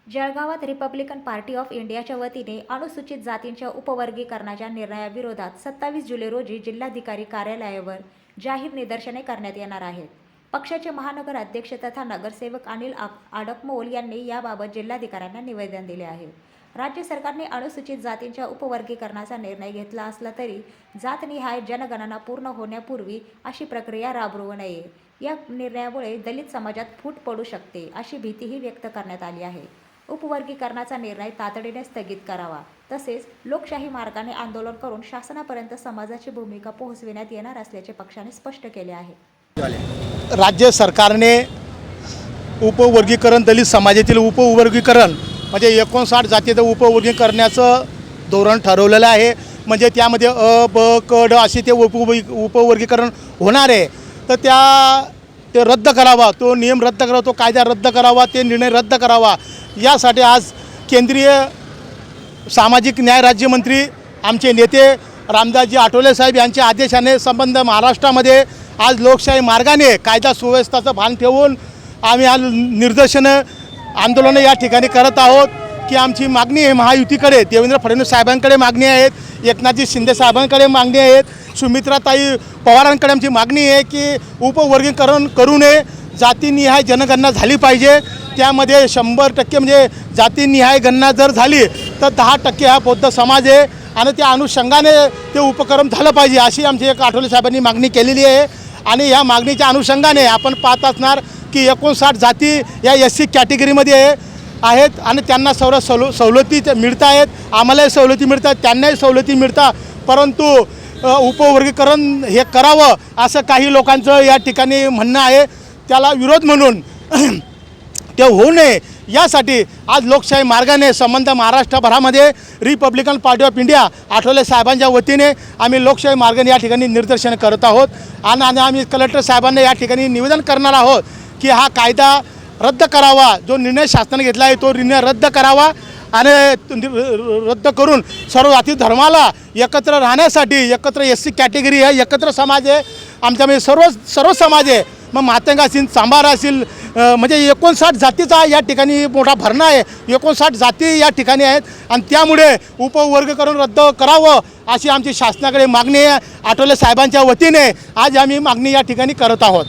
जळगावात Republican Party of इंडियाच्या वतीने अनुसूचित जातींच्या उपवर्गीकरणाच्या निर्णयाविरोधात 27 जुलै रोजी जिल्हाधिकारी कार्यालयावर जाहीर निदर्शने करण्यात येणार आहेत. पक्षाचे महानगर अध्यक्ष तथा नगरसेवक अनिल आडकमोल यांनी याबाबत जिल्हाधिकाऱ्यांना निवेदन दिले आहे. राज्य सरकारने अनुसूचित जातींच्या उपवर्गीकरणाचा निर्णय घेतला असला तरी जातनिहाय जनगणना पूर्ण होण्यापूर्वी अशी प्रक्रिया राबवू नये. या निर्णयामुळे दलित समाजात फूट पडू शकते अशी भीतीही व्यक्त करण्यात आली आहे. उपवर्गीकरणाचा निर्णय तातडीने स्थगित करावा, तसेच लोकशाही मार्गाने आंदोलन करून शासनापर्यंत समाजाची भूमिका पोहोचविण्यात येणार असल्याचे पक्षाने स्पष्ट केले आहे. राज्य सरकारने उपवर्गीकरण, दलित समाजातील उपवर्गीकरण म्हणजे 59 जातीचं उपवर्गीकरण करण्याचं धोरण ठरवलेलं आहे. म्हणजे त्यामध्ये अ, ब, क, ड असे ते उपवर्गीकरण होणार आहे. तर ते रद्द करावा, तो नियम रद्द करावा, तो कायदा रद्द करावा, ते निर्णय रद्द करावा. यासाठी आज केंद्रीय सामाजिक न्याय राज्यमंत्री आमचे नेते रामदासजी आठवले साहेब यांच्या आदेशाने संबंध महाराष्ट्रामध्ये आज लोकशाही मार्गाने कायदा सुव्यवस्थेचं भान ठेवून आम्ही आज निदर्शनं आंदोलनं या ठिकाणी करत आहोत की आमची मागणी आहे महायुतीकडे, देवेंद्र फडणवीस साहेबांकडे मागणी आहेत, एकनाथजी शिंदे साहेबांकडे मागणी आहेत, सुमित्राताई पवारांकडे आमची मागणी आहे की उपवर्गीकरण करू नये. जातीनिहाय जनगणना झाली पाहिजे. त्यामध्ये 100% म्हणजे जातीनिहाय गणना जर झाली तर 10% हा बौद्ध समाज आहे आणि त्या अनुषंगाने ते उपक्रम झालं पाहिजे अशी आमची एक आठवले साहेबांनी मागणी केलेली आहे. आणि या मागणीच्या अनुषंगाने आपण पाहत असणार की 59 जाती या SC कॅटेगरीमध्ये आहेत आणि त्यांना सवलती मिळत आहेत. आम्हालाही सवलती मिळतात, त्यांनाही सवलती मिळतात. परंतु उपवर्गीकरण हे करावं असं काही लोकांचं या ठिकाणी म्हणणं आहे. त्याला विरोध म्हणून ते होऊ नये यासाठी आज लोकशाही मार्गाने संबंध महाराष्ट्रभरामध्ये Republican Party of India Athawale साहेबांच्या वतीने आम्ही लोकशाही मार्गाने या ठिकाणी निदर्शन करत आहोत. आणि आम्ही कलेक्टर साहेबांना या ठिकाणी निवेदन करणार आहोत की हा कायदा रद्द करावा. जो निर्णय शासनाने घेतला आहे तो निर्णय रद्द करावा आणि रद्द करून सर्व जाती धर्माला एकत्र राहण्यासाठी, एकत्र SC कॅटेगरी आहे, एकत्र समाज आहे, आमच्यामध्ये सर्व समाज आहे. मग मातंग असतील, चांभार असतील, म्हणजे 59 जातीचा या ठिकाणी मोठा भरणा आहे. 59 जाती या ठिकाणी आहेत आणि त्यामुळे उपवर्गीकरण रद्द करावं अशी आमची शासनाकडे मागणी आहे. आठवले साहेबांच्या वतीने आज आम्ही मागणी या ठिकाणी करत आहोत.